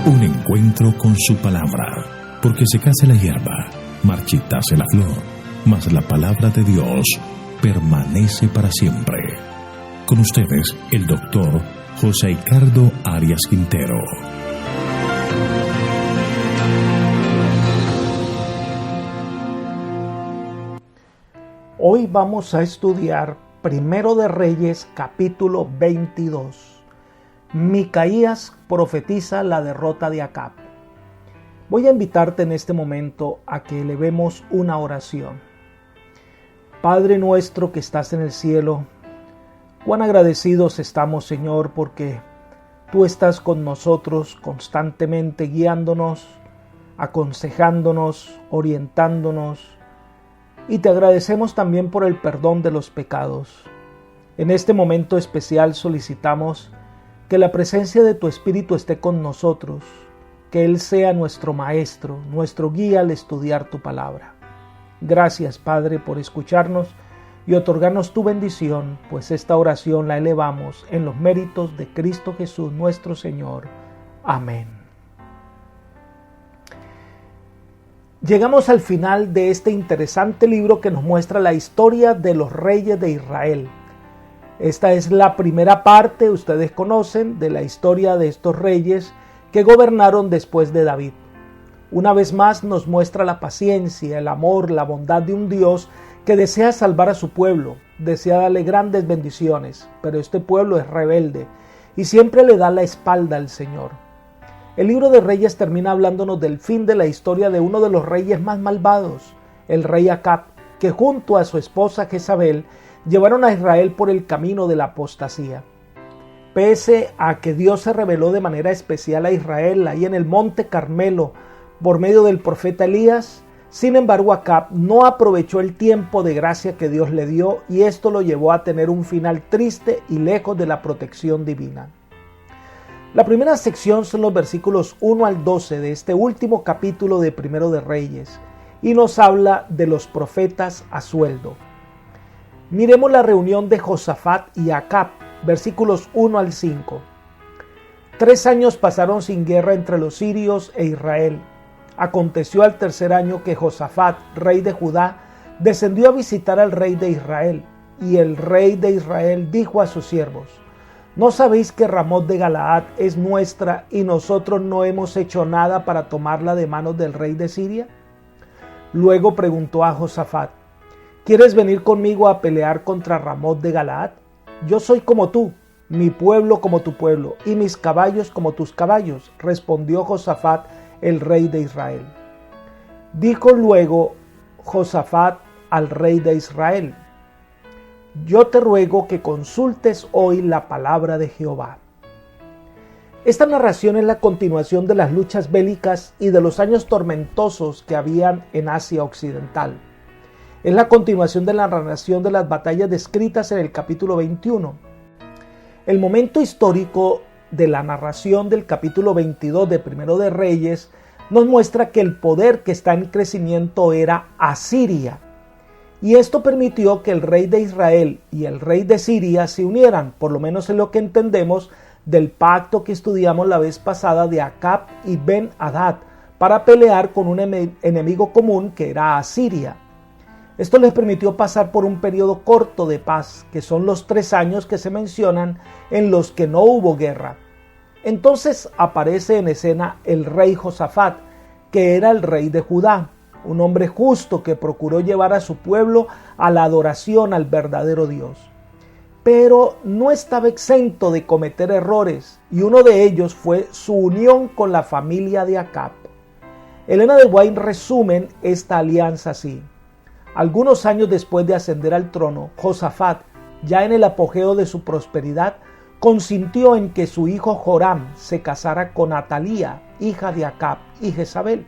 Un encuentro con su palabra, porque secase la hierba, marchitase la flor, mas la palabra de Dios permanece para siempre. Con ustedes, el doctor José Ricardo Arias Quintero. Hoy vamos a estudiar Primero de Reyes, capítulo 22. Micaías profetiza la derrota de Acab. Voy a invitarte en este momento a que elevemos una oración. Padre nuestro que estás en el cielo, cuán agradecidos estamos, Señor, porque tú estás con nosotros constantemente guiándonos, aconsejándonos, orientándonos, y te agradecemos también por el perdón de los pecados. En este momento especial solicitamos que la presencia de tu Espíritu esté con nosotros, que Él sea nuestro Maestro, nuestro guía al estudiar tu palabra. Gracias, Padre, por escucharnos y otorgarnos tu bendición, pues esta oración la elevamos en los méritos de Cristo Jesús nuestro Señor. Amén. Llegamos al final de este interesante libro que nos muestra la historia de los reyes de Israel. Esta es la primera parte, ustedes conocen, de la historia de estos reyes que gobernaron después de David. Una vez más nos muestra la paciencia, el amor, la bondad de un Dios que desea salvar a su pueblo, desea darle grandes bendiciones, pero este pueblo es rebelde y siempre le da la espalda al Señor. El libro de Reyes termina hablándonos del fin de la historia de uno de los reyes más malvados, el rey Acab, que junto a su esposa Jezabel llevaron a Israel por el camino de la apostasía. Pese a que Dios se reveló de manera especial a Israel ahí en el monte Carmelo por medio del profeta Elías, sin embargo Acab no aprovechó el tiempo de gracia que Dios le dio y esto lo llevó a tener un final triste y lejos de la protección divina. La primera sección son los versículos 1 al 12 de este último capítulo de Primero de Reyes y nos habla de los profetas a sueldo. Miremos la reunión de Josafat y Acab, versículos 1 al 5. 3 años pasaron sin guerra entre los sirios e Israel. Aconteció al tercer año que Josafat, rey de Judá, descendió a visitar al rey de Israel. Y el rey de Israel dijo a sus siervos: ¿No sabéis que Ramot de Galaad es nuestra y nosotros no hemos hecho nada para tomarla de manos del rey de Siria? Luego preguntó a Josafat: ¿Quieres venir conmigo a pelear contra Ramot de Galaad? Yo soy como tú, mi pueblo como tu pueblo, y mis caballos como tus caballos, respondió Josafat, el rey de Israel. Dijo luego Josafat al rey de Israel: Yo te ruego que consultes hoy la palabra de Jehová. Esta narración es la continuación de las luchas bélicas y de los años tormentosos que habían en Asia Occidental. Es la continuación de la narración de las batallas descritas en el capítulo 21. El momento histórico de la narración del capítulo 22 de Primero de Reyes nos muestra que el poder que está en crecimiento era Asiria. Y esto permitió que el rey de Israel y el rey de Siria se unieran, por lo menos en lo que entendemos del pacto que estudiamos la vez pasada de Acab y Ben-Hadad, para pelear con un enemigo común que era Asiria. Esto les permitió pasar por un periodo corto de paz, que son los 3 años que se mencionan en los que no hubo guerra. Entonces aparece en escena el rey Josafat, que era el rey de Judá, un hombre justo que procuró llevar a su pueblo a la adoración al verdadero Dios. Pero no estaba exento de cometer errores, y uno de ellos fue su unión con la familia de Acab. Elena de White resumen esta alianza así: algunos años después de ascender al trono, Josafat, ya en el apogeo de su prosperidad, consintió en que su hijo Joram se casara con Atalía, hija de Acab y Jezabel.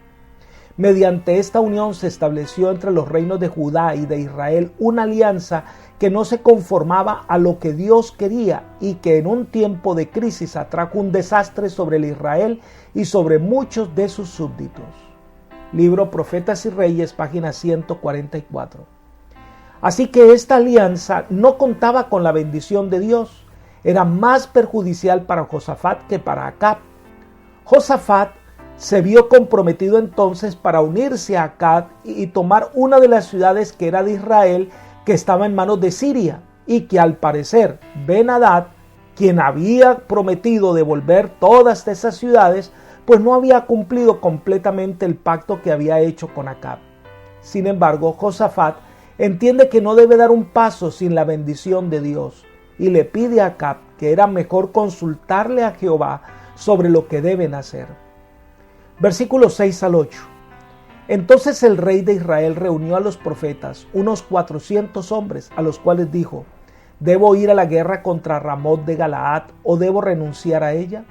Mediante esta unión se estableció entre los reinos de Judá y de Israel una alianza que no se conformaba a lo que Dios quería y que en un tiempo de crisis atrajo un desastre sobre el Israel y sobre muchos de sus súbditos. Libro Profetas y Reyes, página 144. Así que esta alianza no contaba con la bendición de Dios, era más perjudicial para Josafat que para Acab. Josafat se vio comprometido entonces para unirse a Acab y tomar una de las ciudades que era de Israel, que estaba en manos de Siria, y que al parecer Ben-Hadad, quien había prometido devolver todas esas ciudades, pues no había cumplido completamente el pacto que había hecho con Acab. Sin embargo, Josafat entiende que no debe dar un paso sin la bendición de Dios y le pide a Acab que era mejor consultarle a Jehová sobre lo que deben hacer. Versículos 6 al 8. Entonces el rey de Israel reunió a los profetas, unos 400 hombres, a los cuales dijo: ¿Debo ir a la guerra contra Ramot de Galaad o debo renunciar a ella?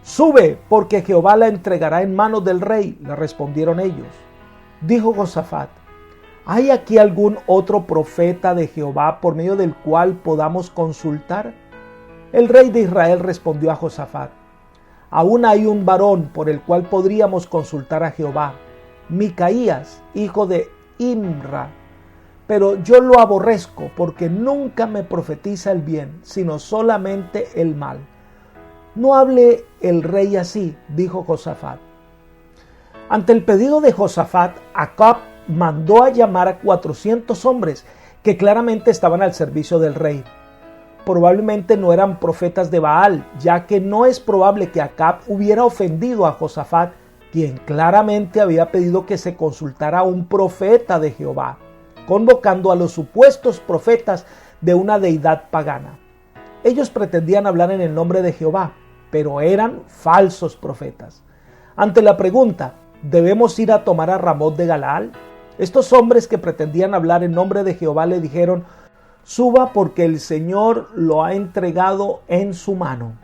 Sube, porque Jehová la entregará en manos del rey, le respondieron ellos. Dijo Josafat: ¿hay aquí algún otro profeta de Jehová por medio del cual podamos consultar? El rey de Israel respondió a Josafat: aún hay un varón por el cual podríamos consultar a Jehová, Micaías, hijo de Imra, pero yo lo aborrezco porque nunca me profetiza el bien, sino solamente el mal. No hable el rey así, dijo Josafat. Ante el pedido de Josafat, Acab mandó a llamar a 400 hombres que claramente estaban al servicio del rey. Probablemente no eran profetas de Baal, ya que no es probable que Acab hubiera ofendido a Josafat, quien claramente había pedido que se consultara a un profeta de Jehová, convocando a los supuestos profetas de una deidad pagana. Ellos pretendían hablar en el nombre de Jehová, pero eran falsos profetas. Ante la pregunta, ¿debemos ir a tomar a Ramot de Galaad?, estos hombres que pretendían hablar en nombre de Jehová le dijeron: suba porque el Señor lo ha entregado en su mano.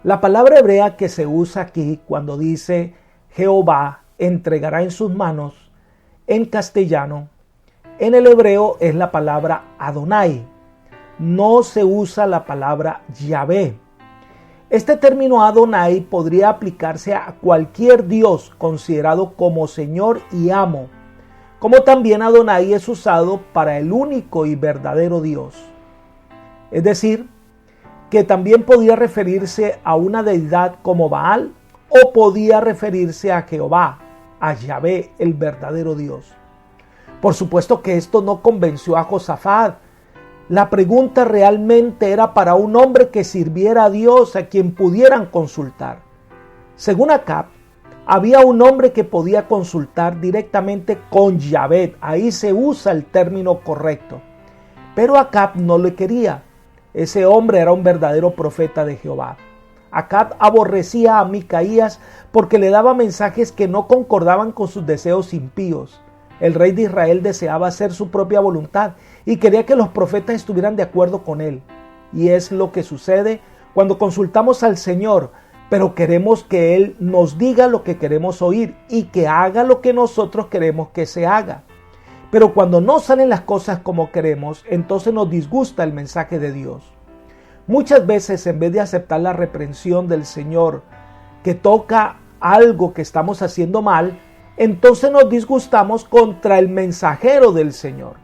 La palabra hebrea que se usa aquí cuando dice Jehová entregará en sus manos, en castellano, en el hebreo es la palabra Adonai. No se usa la palabra Yahvé. Este término Adonai podría aplicarse a cualquier Dios considerado como Señor y amo, como también Adonai es usado para el único y verdadero Dios. Es decir, que también podía referirse a una deidad como Baal o podía referirse a Jehová, a Yahvé, el verdadero Dios. Por supuesto que esto no convenció a Josafat. La pregunta realmente era para un hombre que sirviera a Dios, a quien pudieran consultar. Según Acab, había un hombre que podía consultar directamente con Yahvé. Ahí se usa el término correcto. Pero Acab no le quería. Ese hombre era un verdadero profeta de Jehová. Acab aborrecía a Micaías porque le daba mensajes que no concordaban con sus deseos impíos. El rey de Israel deseaba hacer su propia voluntad y quería que los profetas estuvieran de acuerdo con él. Y es lo que sucede cuando consultamos al Señor, pero queremos que Él nos diga lo que queremos oír y que haga lo que nosotros queremos que se haga. Pero cuando no salen las cosas como queremos, entonces nos disgusta el mensaje de Dios. Muchas veces, en vez de aceptar la reprensión del Señor que toca algo que estamos haciendo mal, entonces nos disgustamos contra el mensajero del Señor.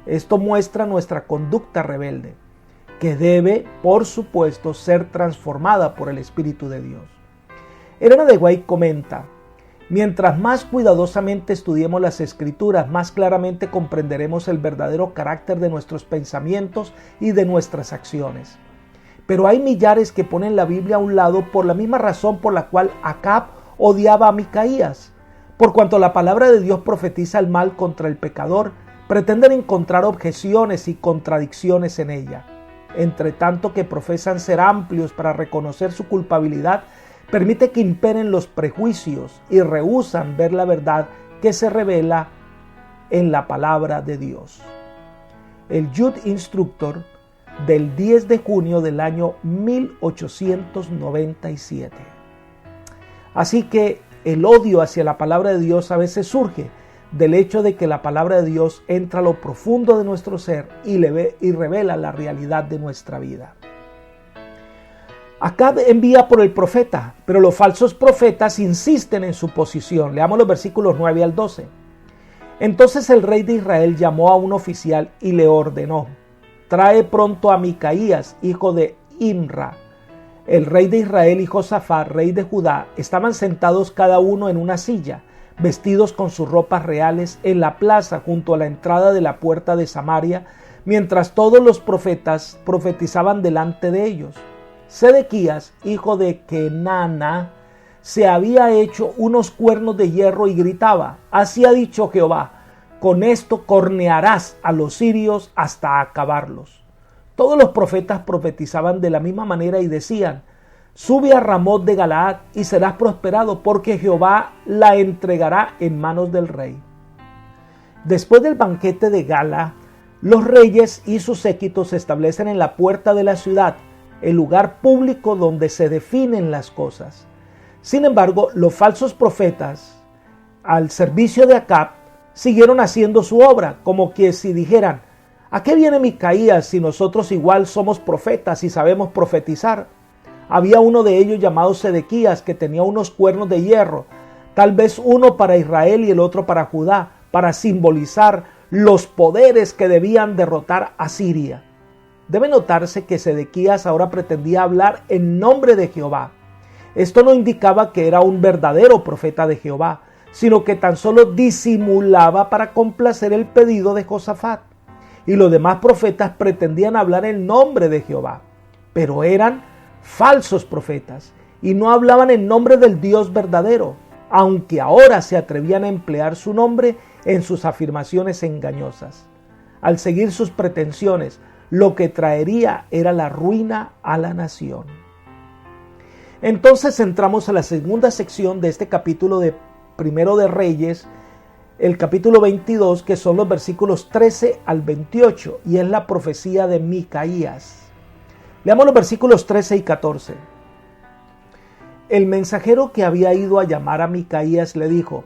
Esto muestra nuestra conducta rebelde, que debe, por supuesto, ser transformada por el Espíritu de Dios. Elena de White comenta: mientras más cuidadosamente estudiemos las Escrituras, más claramente comprenderemos el verdadero carácter de nuestros pensamientos y de nuestras acciones. Pero hay millares que ponen la Biblia a un lado por la misma razón por la cual Acab odiaba a Micaías. Por cuanto la palabra de Dios profetiza el mal contra el pecador, pretenden encontrar objeciones y contradicciones en ella. Entre tanto que profesan ser amplios para reconocer su culpabilidad, permite que imperen los prejuicios y rehúsan ver la verdad que se revela en la palabra de Dios. El Youth Instructor del 10 de junio del año 1897. Así que el odio hacia la palabra de Dios a veces surge del hecho de que la palabra de Dios entra a lo profundo de nuestro ser y revela la realidad de nuestra vida. Acab envía por el profeta, pero los falsos profetas insisten en su posición. Leamos los versículos 9 al 12. Entonces el rey de Israel llamó a un oficial y le ordenó: trae pronto a Micaías, hijo de Imra. El rey de Israel y Josafat, rey de Judá, estaban sentados cada uno en una silla, vestidos con sus ropas reales, en la plaza junto a la entrada de la puerta de Samaria, mientras todos los profetas profetizaban delante de ellos. Sedequías, hijo de Kenana, se había hecho unos cuernos de hierro y gritaba: «Así ha dicho Jehová, con esto cornearás a los sirios hasta acabarlos». Todos los profetas profetizaban de la misma manera y decían: «Sube a Ramot de Galaad y serás prosperado, porque Jehová la entregará en manos del rey». Después del banquete de Gala, los reyes y sus séquitos se establecen en la puerta de la ciudad, el lugar público donde se definen las cosas. Sin embargo, los falsos profetas, al servicio de Acab, siguieron haciendo su obra, como que si dijeran: «¿A qué viene Micaías si nosotros igual somos profetas y sabemos profetizar?». Había uno de ellos llamado Sedequías que tenía unos cuernos de hierro, tal vez uno para Israel y el otro para Judá, para simbolizar los poderes que debían derrotar a Siria. Debe notarse que Sedequías ahora pretendía hablar en nombre de Jehová. Esto no indicaba que era un verdadero profeta de Jehová, sino que tan solo disimulaba para complacer el pedido de Josafat. Y los demás profetas pretendían hablar en nombre de Jehová, pero eran falsos profetas y no hablaban en nombre del Dios verdadero, aunque ahora se atrevían a emplear su nombre en sus afirmaciones engañosas. Al seguir sus pretensiones, lo que traería era la ruina a la nación. Entonces entramos a la segunda sección de este capítulo de Primero de Reyes, el capítulo 22, que son los versículos 13 al 28, y es la profecía de Micaías. Leamos los versículos 13 y 14. El mensajero que había ido a llamar a Micaías le dijo: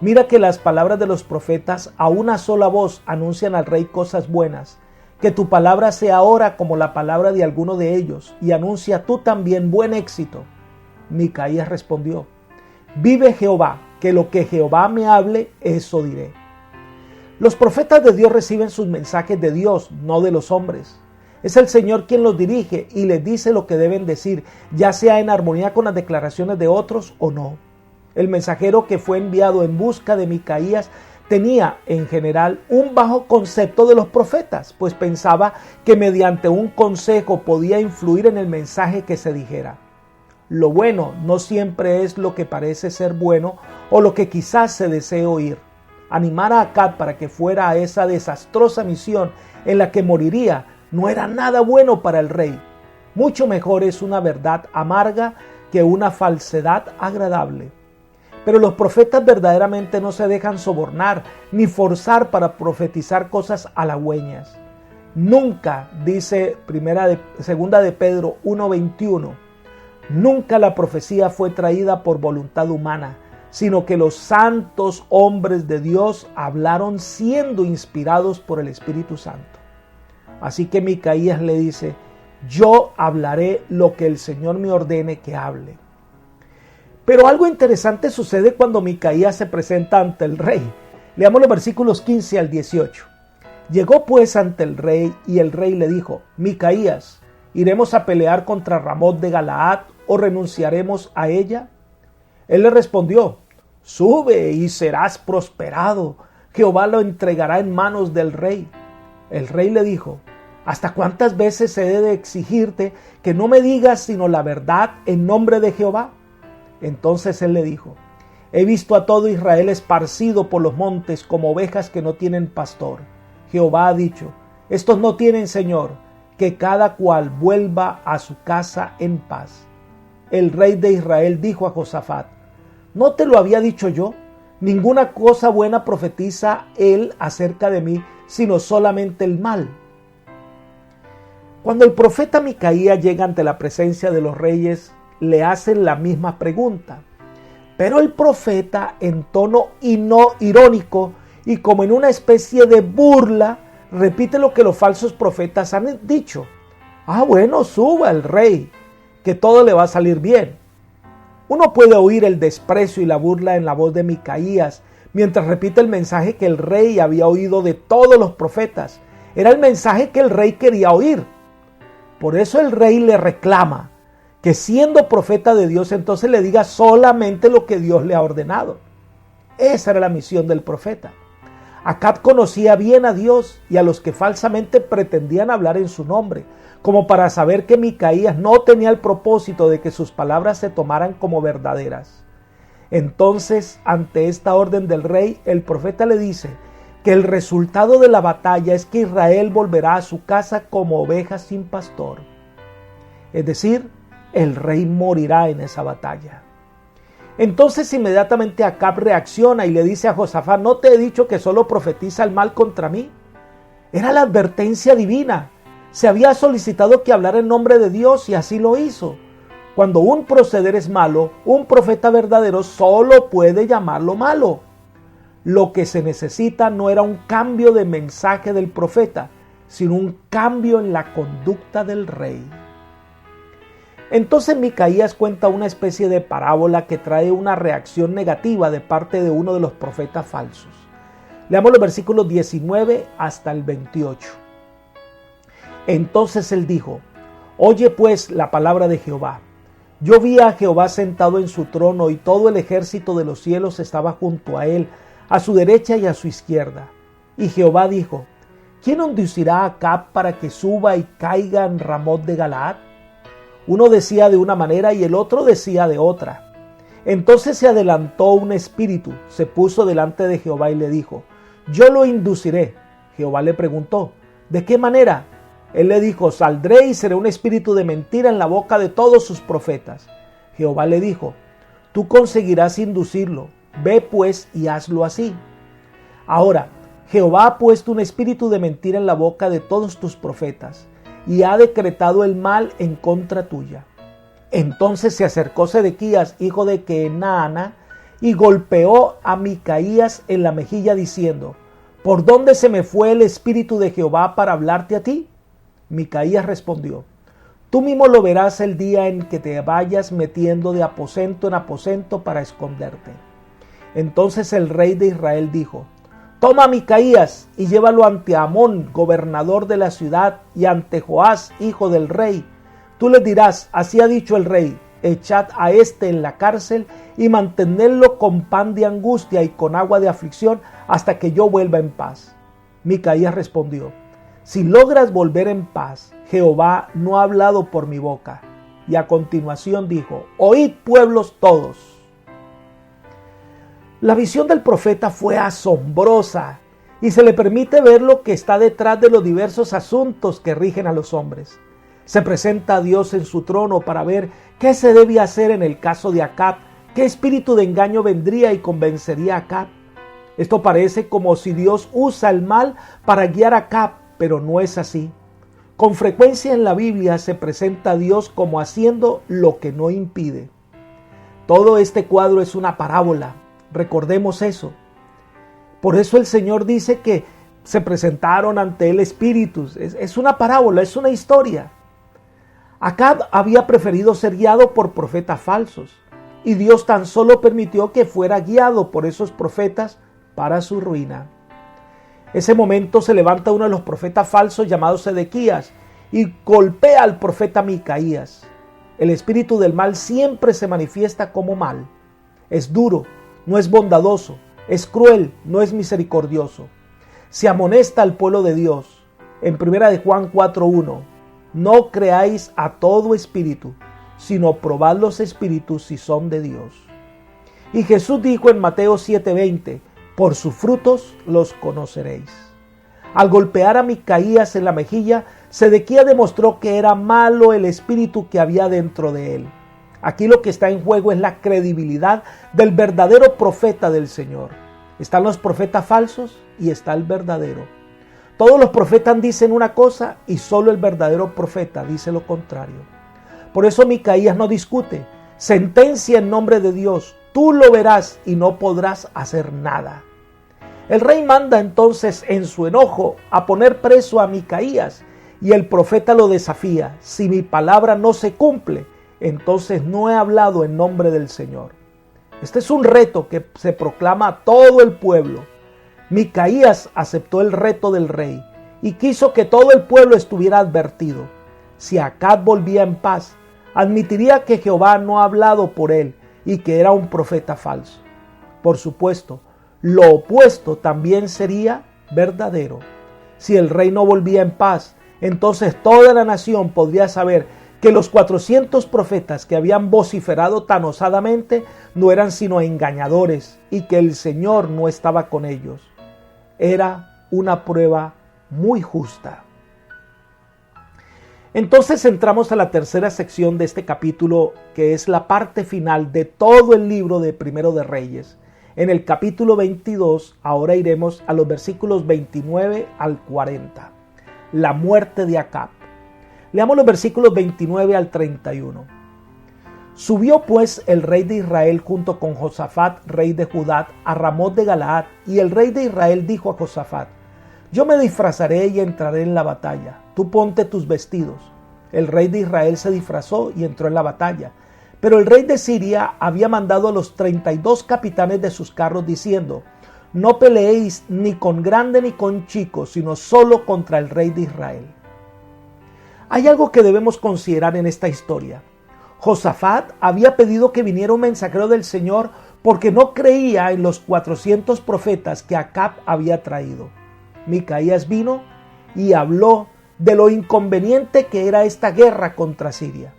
«Mira que las palabras de los profetas a una sola voz anuncian al rey cosas buenas. Que tu palabra sea ahora como la palabra de alguno de ellos, y anuncia tú también buen éxito». Micaías respondió: «Vive Jehová, que lo que Jehová me hable, eso diré». Los profetas de Dios reciben sus mensajes de Dios, no de los hombres. Es el Señor quien los dirige y les dice lo que deben decir, ya sea en armonía con las declaraciones de otros o no. El mensajero que fue enviado en busca de Micaías tenía, en general, un bajo concepto de los profetas, pues pensaba que mediante un consejo podía influir en el mensaje que se dijera. Lo bueno no siempre es lo que parece ser bueno o lo que quizás se desee oír. Animar a Acab para que fuera a esa desastrosa misión en la que moriría no era nada bueno para el rey. Mucho mejor es una verdad amarga que una falsedad agradable. Pero los profetas verdaderamente no se dejan sobornar ni forzar para profetizar cosas halagüeñas. Nunca, dice segunda de Pedro 1:21, nunca la profecía fue traída por voluntad humana, sino que los santos hombres de Dios hablaron siendo inspirados por el Espíritu Santo. Así que Micaías le dice: «Yo hablaré lo que el Señor me ordene que hable». Pero algo interesante sucede cuando Micaías se presenta ante el rey. Leamos los versículos 15 al 18. Llegó pues ante el rey, y el rey le dijo: «Micaías, ¿iremos a pelear contra Ramot de Galaad o renunciaremos a ella?» Él le respondió: «Sube y serás prosperado. Jehová lo entregará en manos del rey». El rey le dijo: «¿Hasta cuántas veces he de exigirte que no me digas sino la verdad en nombre de Jehová?». Entonces él le dijo: «He visto a todo Israel esparcido por los montes como ovejas que no tienen pastor. Jehová ha dicho: estos no tienen señor, que cada cual vuelva a su casa en paz». El rey de Israel dijo a Josafat: «¿No te lo había dicho yo? Ninguna cosa buena profetiza él acerca de mí, sino solamente el mal». Cuando el profeta Micaías llega ante la presencia de los reyes, le hacen la misma pregunta. Pero el profeta, en tono irónico y como en una especie de burla, repite lo que los falsos profetas han dicho. Bueno, suba el rey, que todo le va a salir bien. Uno puede oír el desprecio y la burla en la voz de Micaías, mientras repite el mensaje que el rey había oído de todos los profetas. Era el mensaje que el rey quería oír. Por eso el rey le reclama que siendo profeta de Dios, entonces le diga solamente lo que Dios le ha ordenado. Esa era la misión del profeta. Acab conocía bien a Dios y a los que falsamente pretendían hablar en su nombre, como para saber que Micaías no tenía el propósito de que sus palabras se tomaran como verdaderas. Entonces, ante esta orden del rey, el profeta le dice que el resultado de la batalla es que Israel volverá a su casa como ovejas sin pastor. Es decir, el rey morirá en esa batalla. Entonces inmediatamente Acab reacciona y le dice a Josafat: ¿no te he dicho que solo profetiza el mal contra mí? Era la advertencia divina. Se había solicitado que hablara en nombre de Dios y así lo hizo. Cuando un proceder es malo, un profeta verdadero solo puede llamarlo malo. Lo que se necesita no era un cambio de mensaje del profeta, sino un cambio en la conducta del rey. Entonces Micaías cuenta una especie de parábola que trae una reacción negativa de parte de uno de los profetas falsos. Leamos los versículos 19 hasta el 28. Entonces él dijo: oye pues la palabra de Jehová. Yo vi a Jehová sentado en su trono y todo el ejército de los cielos estaba junto a él, a su derecha y a su izquierda. Y Jehová dijo: ¿quién inducirá a Acab para que suba y caiga en Ramot de Galaad? Uno decía de una manera y el otro decía de otra. Entonces se adelantó un espíritu, se puso delante de Jehová y le dijo: yo lo induciré. Jehová le preguntó: ¿de qué manera? Él le dijo: saldré y seré un espíritu de mentira en la boca de todos sus profetas. Jehová le dijo: tú conseguirás inducirlo, ve pues y hazlo así. Ahora, Jehová ha puesto un espíritu de mentira en la boca de todos tus profetas, y ha decretado el mal en contra tuya. Entonces se acercó Sedequías, hijo de Kenaana, y golpeó a Micaías en la mejilla diciendo: ¿por dónde se me fue el espíritu de Jehová para hablarte a ti? Micaías respondió: tú mismo lo verás el día en que te vayas metiendo de aposento en aposento para esconderte. Entonces el rey de Israel dijo: toma a Micaías y llévalo ante Amón, gobernador de la ciudad, y ante Joás, hijo del rey. Tú les dirás: así ha dicho el rey, echad a éste en la cárcel y mantenedlo con pan de angustia y con agua de aflicción hasta que yo vuelva en paz. Micaías respondió: si logras volver en paz, Jehová no ha hablado por mi boca. Y a continuación dijo: oíd, pueblos todos. La visión del profeta fue asombrosa y se le permite ver lo que está detrás de los diversos asuntos que rigen a los hombres. Se presenta a Dios en su trono para ver qué se debe hacer en el caso de Acab, qué espíritu de engaño vendría y convencería a Acab. Esto parece como si Dios usa el mal para guiar a Acab, pero no es así. Con frecuencia en la Biblia se presenta a Dios como haciendo lo que no impide. Todo este cuadro es una parábola. Recordemos eso. Por eso el Señor dice que se presentaron ante él espíritus. Es una parábola, es una historia. Acab había preferido ser guiado por profetas falsos, y Dios tan solo permitió que fuera guiado por esos profetas para su ruina. Ese momento se levanta uno de los profetas falsos llamado Sedequías y golpea al profeta Micaías. El espíritu del mal siempre se manifiesta como mal. Es duro, no es bondadoso, es cruel, no es misericordioso. Se amonesta al pueblo de Dios. En 1 de Juan 4:1, no creáis a todo espíritu, sino probad los espíritus si son de Dios. Y Jesús dijo en Mateo 7:20, por sus frutos los conoceréis. Al golpear a Micaías en la mejilla, Sedequías demostró que era malo el espíritu que había dentro de él. Aquí lo que está en juego es la credibilidad del verdadero profeta del Señor. Están los profetas falsos y está el verdadero. Todos los profetas dicen una cosa y solo el verdadero profeta dice lo contrario. Por eso Micaías no discute, sentencia en nombre de Dios. Tú lo verás y no podrás hacer nada. El rey manda entonces en su enojo a poner preso a Micaías y el profeta lo desafía. Si mi palabra no se cumple, entonces no he hablado en nombre del Señor. Este es un reto que se proclama a todo el pueblo. Micaías aceptó el reto del rey y quiso que todo el pueblo estuviera advertido. Si Acab volvía en paz, admitiría que Jehová no ha hablado por él y que era un profeta falso. Por supuesto, lo opuesto también sería verdadero. Si el rey no volvía en paz, entonces toda la nación podría saber que los 400 profetas que habían vociferado tan osadamente no eran sino engañadores y que el Señor no estaba con ellos. Era una prueba muy justa. Entonces entramos a la tercera sección de este capítulo, que es la parte final de todo el libro de Primero de Reyes. En el capítulo 22, ahora iremos a los versículos 29 al 40. La muerte de Acab. Leamos los versículos 29 al 31. Subió pues el rey de Israel junto con Josafat, rey de Judá, a Ramot de Galaad, y el rey de Israel dijo a Josafat: yo me disfrazaré y entraré en la batalla. Tú ponte tus vestidos. El rey de Israel se disfrazó y entró en la batalla. Pero el rey de Siria había mandado a los 32 capitanes de sus carros diciendo: no peleéis ni con grande ni con chico, sino solo contra el rey de Israel. Hay algo que debemos considerar en esta historia. Josafat había pedido que viniera un mensajero del Señor porque no creía en los 400 profetas que Acab había traído. Micaías vino y habló de lo inconveniente que era esta guerra contra Siria.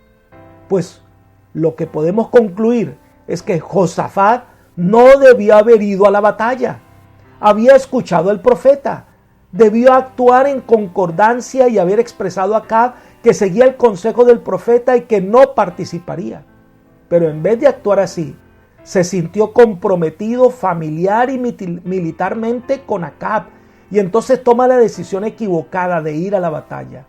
Pues lo que podemos concluir es que Josafat no debió haber ido a la batalla. Había escuchado al profeta. Debió actuar en concordancia y haber expresado a Acab que seguía el consejo del profeta y que no participaría. Pero en vez de actuar así, se sintió comprometido familiar y militarmente con Acab, y entonces toma la decisión equivocada de ir a la batalla.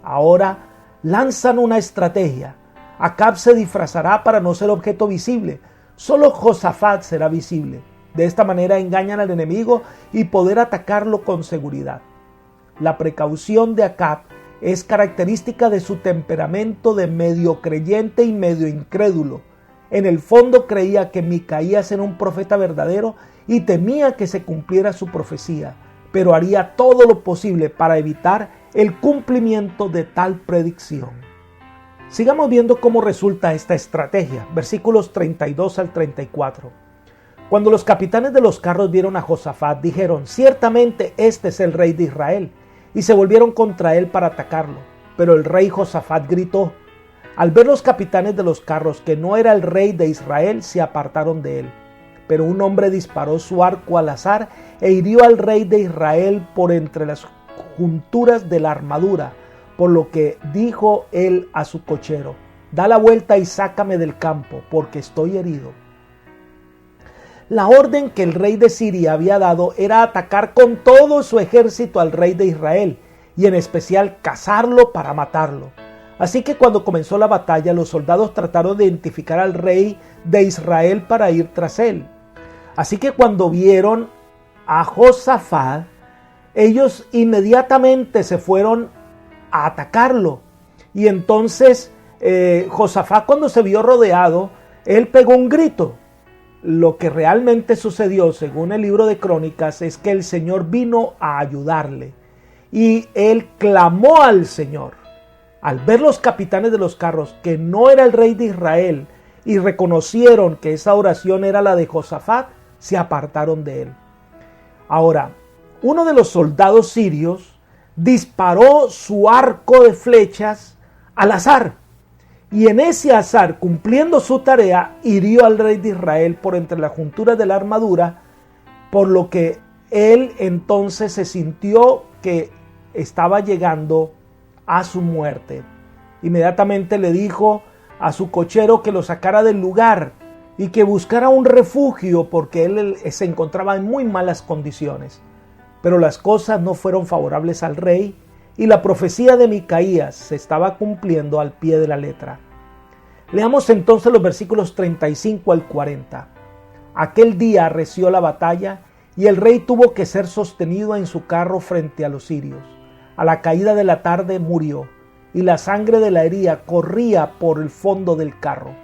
Ahora lanzan una estrategia. Acab se disfrazará para no ser objeto visible. Solo Josafat será visible. De esta manera engañan al enemigo y poder atacarlo con seguridad. La precaución de Acab es característica de su temperamento de medio creyente y medio incrédulo. En el fondo creía que Micaías era un profeta verdadero y temía que se cumpliera su profecía, pero haría todo lo posible para evitar el cumplimiento de tal predicción. Sigamos viendo cómo resulta esta estrategia. Versículos 32 al 34. Cuando los capitanes de los carros vieron a Josafat, dijeron: ciertamente este es el rey de Israel, y se volvieron contra él para atacarlo. Pero el rey Josafat gritó. Al ver los capitanes de los carros que no era el rey de Israel, se apartaron de él. Pero un hombre disparó su arco al azar e hirió al rey de Israel por entre las junturas de la armadura, por lo que dijo él a su cochero: da la vuelta y sácame del campo, porque estoy herido. La orden que el rey de Siria había dado era atacar con todo su ejército al rey de Israel, y en especial cazarlo para matarlo. Así que cuando comenzó la batalla, los soldados trataron de identificar al rey de Israel para ir tras él. Así que cuando vieron a Josafat, ellos inmediatamente se fueron a atacarlo. Y entonces Josafat, cuando se vio rodeado, él pegó un grito. Lo que realmente sucedió, según el libro de Crónicas, es que el Señor vino a ayudarle. Y él clamó al Señor. Al ver los capitanes de los carros que no era el rey de Israel y reconocieron que esa oración era la de Josafat, se apartaron de él. Ahora, uno de los soldados sirios disparó su arco de flechas al azar, y en ese azar, cumpliendo su tarea, hirió al rey de Israel por entre las junturas de la armadura, por lo que él entonces se sintió que estaba llegando a su muerte. Inmediatamente le dijo a su cochero que lo sacara del lugar y que buscara un refugio porque él se encontraba en muy malas condiciones. Pero las cosas no fueron favorables al rey y la profecía de Micaías se estaba cumpliendo al pie de la letra. Leamos entonces los versículos 35 al 40. Aquel día arreció la batalla y el rey tuvo que ser sostenido en su carro frente a los sirios. A la caída de la tarde murió, y la sangre de la herida corría por el fondo del carro.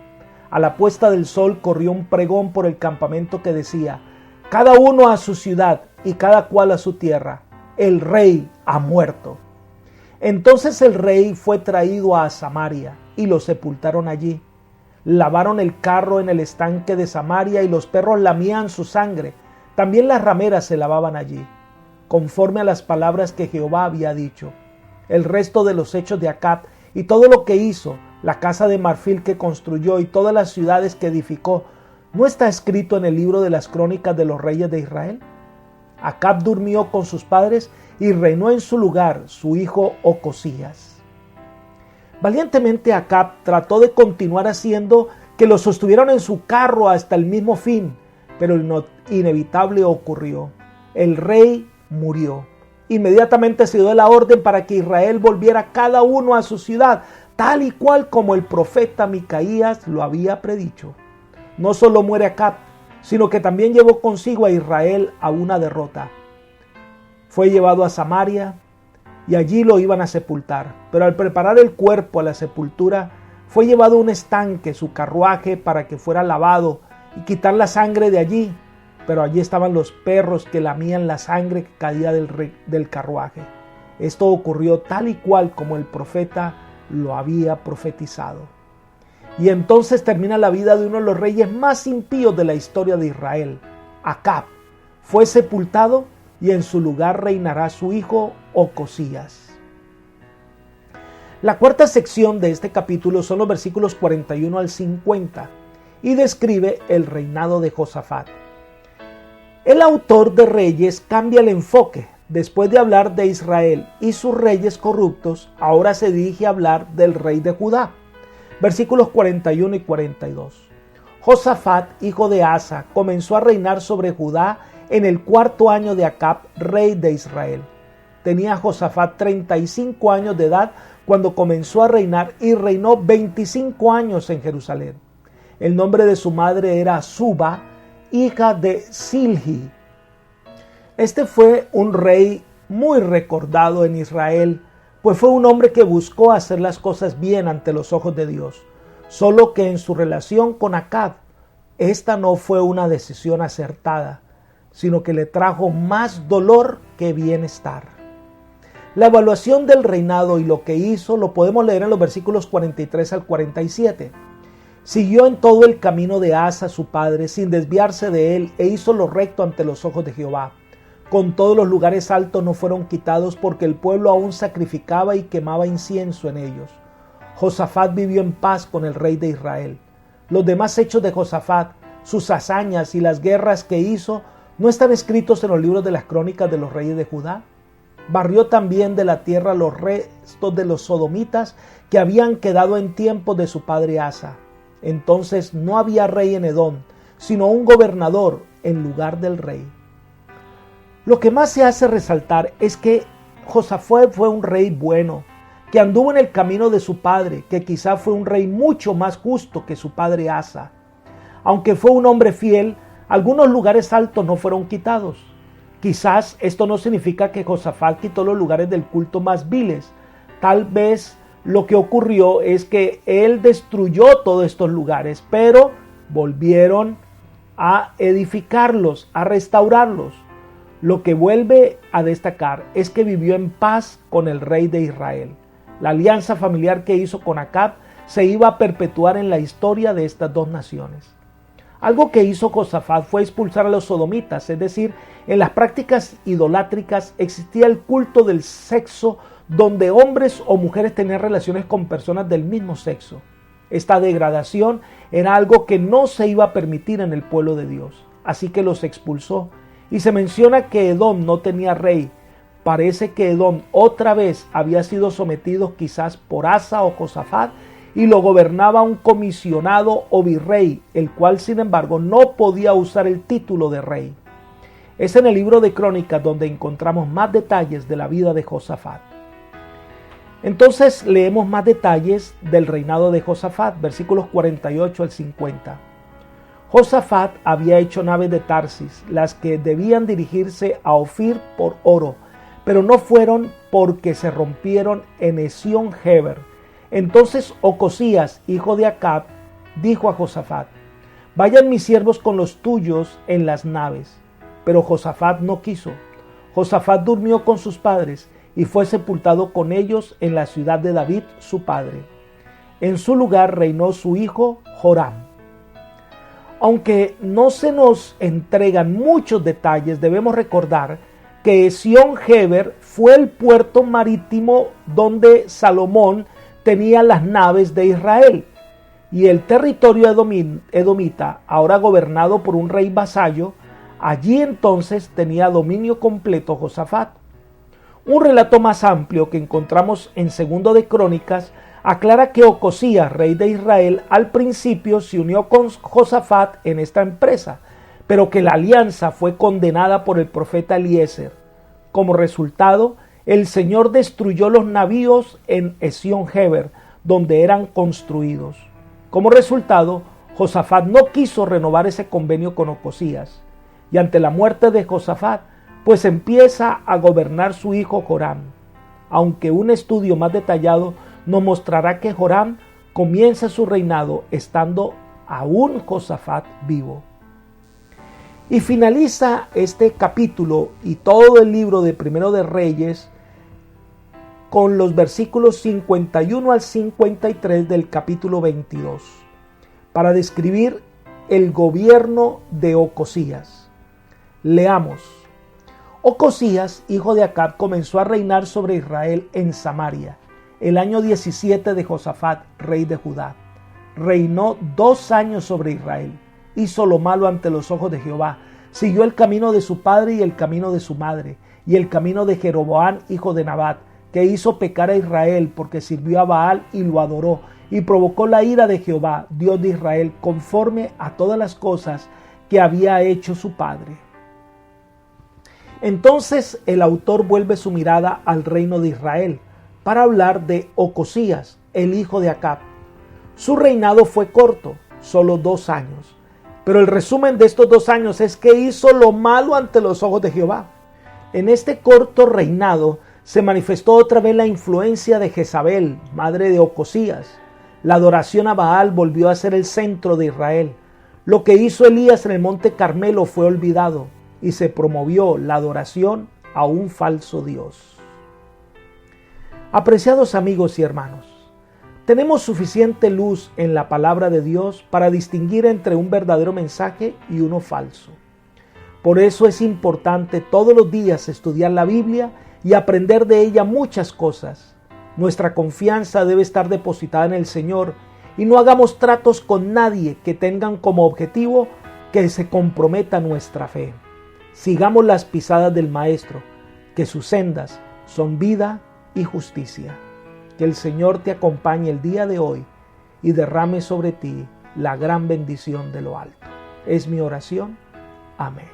A la puesta del sol corrió un pregón por el campamento que decía: cada uno a su ciudad y cada cual a su tierra, el rey ha muerto. Entonces el rey fue traído a Samaria, y lo sepultaron allí. Lavaron el carro en el estanque de Samaria y los perros lamían su sangre. También las rameras se lavaban allí, conforme a las palabras que Jehová había dicho. El resto de los hechos de Acab y todo lo que hizo, la casa de marfil que construyó y todas las ciudades que edificó, ¿no está escrito en el libro de las crónicas de los reyes de Israel? Acab durmió con sus padres y reinó en su lugar su hijo Ocosías. Valientemente Acab trató de continuar haciendo que lo sostuvieran en su carro hasta el mismo fin, pero el inevitable ocurrió. El rey murió. Inmediatamente se dio la orden para que Israel volviera cada uno a su ciudad, tal y cual como el profeta Micaías lo había predicho. No solo muere Acab, sino que también llevó consigo a Israel a una derrota. Fue llevado a Samaria y allí lo iban a sepultar, pero al preparar el cuerpo a la sepultura, fue llevado a un estanque, su carruaje, para que fuera lavado y quitar la sangre de allí, pero allí estaban los perros que lamían la sangre que caía del carruaje. Esto ocurrió tal y cual como el profeta lo había profetizado. Y entonces termina la vida de uno de los reyes más impíos de la historia de Israel, Acab. Fue sepultado y en su lugar reinará su hijo Ocosías. La cuarta sección de este capítulo son los versículos 41 al 50 y describe el reinado de Josafat. El autor de Reyes cambia el enfoque. Después de hablar de Israel y sus reyes corruptos, ahora se dirige a hablar del rey de Judá. Versículos 41 y 42. Josafat, hijo de Asa, comenzó a reinar sobre Judá en el cuarto año de Acab, rey de Israel. Tenía Josafat 35 años de edad cuando comenzó a reinar y reinó 25 años en Jerusalén. El nombre de su madre era Suba, hija de Silhi. Este fue un rey muy recordado en Israel, pues fue un hombre que buscó hacer las cosas bien ante los ojos de Dios. Solo que en su relación con Acab, esta no fue una decisión acertada, sino que le trajo más dolor que bienestar. La evaluación del reinado y lo que hizo lo podemos leer en los versículos 43 al 47. Siguió en todo el camino de Asa su padre, sin desviarse de él, e hizo lo recto ante los ojos de Jehová. Con todos los lugares altos no fueron quitados, porque el pueblo aún sacrificaba y quemaba incienso en ellos. Josafat vivió en paz con el rey de Israel. Los demás hechos de Josafat, sus hazañas y las guerras que hizo, ¿no están escritos en los libros de las crónicas de los reyes de Judá? Barrió también de la tierra los restos de los sodomitas que habían quedado en tiempos de su padre Asa. Entonces no había rey en Edom, sino un gobernador en lugar del rey. Lo que más se hace resaltar es que Josafat fue un rey bueno, que anduvo en el camino de su padre, que quizá fue un rey mucho más justo que su padre Asa. Aunque fue un hombre fiel, algunos lugares altos no fueron quitados. Quizás esto no significa que Josafat quitó los lugares del culto más viles. Tal vez lo que ocurrió es que él destruyó todos estos lugares, pero volvieron a edificarlos, a restaurarlos. Lo que vuelve a destacar es que vivió en paz con el rey de Israel. La alianza familiar que hizo con Acab se iba a perpetuar en la historia de estas dos naciones. Algo que hizo Josafat fue expulsar a los sodomitas, es decir, en las prácticas idolátricas existía el culto del sexo donde hombres o mujeres tenían relaciones con personas del mismo sexo. Esta degradación era algo que no se iba a permitir en el pueblo de Dios, así que los expulsó. Y se menciona que Edom no tenía rey. Parece que Edom otra vez había sido sometido quizás por Asa o Josafat y lo gobernaba un comisionado o virrey, el cual sin embargo no podía usar el título de rey. Es en el libro de Crónicas donde encontramos más detalles de la vida de Josafat. Entonces leemos más detalles del reinado de Josafat, versículos 48 al 50. Josafat había hecho naves de Tarsis, las que debían dirigirse a Ofir por oro, pero no fueron porque se rompieron en Esión-Geber. Entonces Ocosías, hijo de Acab, dijo a Josafat: vayan mis siervos con los tuyos en las naves. Pero Josafat no quiso. Josafat durmió con sus padres y fue sepultado con ellos en la ciudad de David, su padre. En su lugar reinó su hijo Joram. Aunque no se nos entregan muchos detalles, debemos recordar que Ezión-Geber fue el puerto marítimo donde Salomón tenía las naves de Israel, y el territorio edomita, ahora gobernado por un rey vasallo, allí entonces tenía dominio completo Josafat. Un relato más amplio que encontramos en Segundo de Crónicas aclara que Ocosías, rey de Israel, al principio se unió con Josafat en esta empresa, pero que la alianza fue condenada por el profeta Eliezer. Como resultado, el Señor destruyó los navíos en Ezión-Geber, donde eran construidos. Como resultado, Josafat no quiso renovar ese convenio con Ocosías, y ante la muerte de Josafat, pues empieza a gobernar su hijo Joram, aunque un estudio más detallado nos mostrará que Joram comienza su reinado estando aún Josafat vivo. Y finaliza este capítulo y todo el libro de Primero de Reyes con los versículos 51 al 53 del capítulo 22, para describir el gobierno de Ocosías. Leamos. Ocosías, hijo de Acab, comenzó a reinar sobre Israel en Samaria, el año 17 de Josafat, rey de Judá. Reinó 2 años sobre Israel. Hizo lo malo ante los ojos de Jehová. Siguió el camino de su padre y el camino de su madre, y el camino de Jeroboam, hijo de Nabat, que hizo pecar a Israel porque sirvió a Baal y lo adoró, y provocó la ira de Jehová, Dios de Israel, conforme a todas las cosas que había hecho su padre. Entonces el autor vuelve su mirada al reino de Israel para hablar de Ocosías, el hijo de Acab. Su reinado fue corto, solo 2 años. Pero el resumen de estos 2 años es que hizo lo malo ante los ojos de Jehová. En este corto reinado se manifestó otra vez la influencia de Jezabel, madre de Ocosías. La adoración a Baal volvió a ser el centro de Israel. Lo que hizo Elías en el monte Carmelo fue olvidado y se promovió la adoración a un falso Dios. Apreciados amigos y hermanos, tenemos suficiente luz en la palabra de Dios para distinguir entre un verdadero mensaje y uno falso. Por eso es importante todos los días estudiar la Biblia y aprender de ella muchas cosas. Nuestra confianza debe estar depositada en el Señor y no hagamos tratos con nadie que tengan como objetivo que se comprometa nuestra fe. Sigamos las pisadas del Maestro, que sus sendas son vida y justicia. Que el Señor te acompañe el día de hoy y derrame sobre ti la gran bendición de lo alto. Es mi oración. Amén.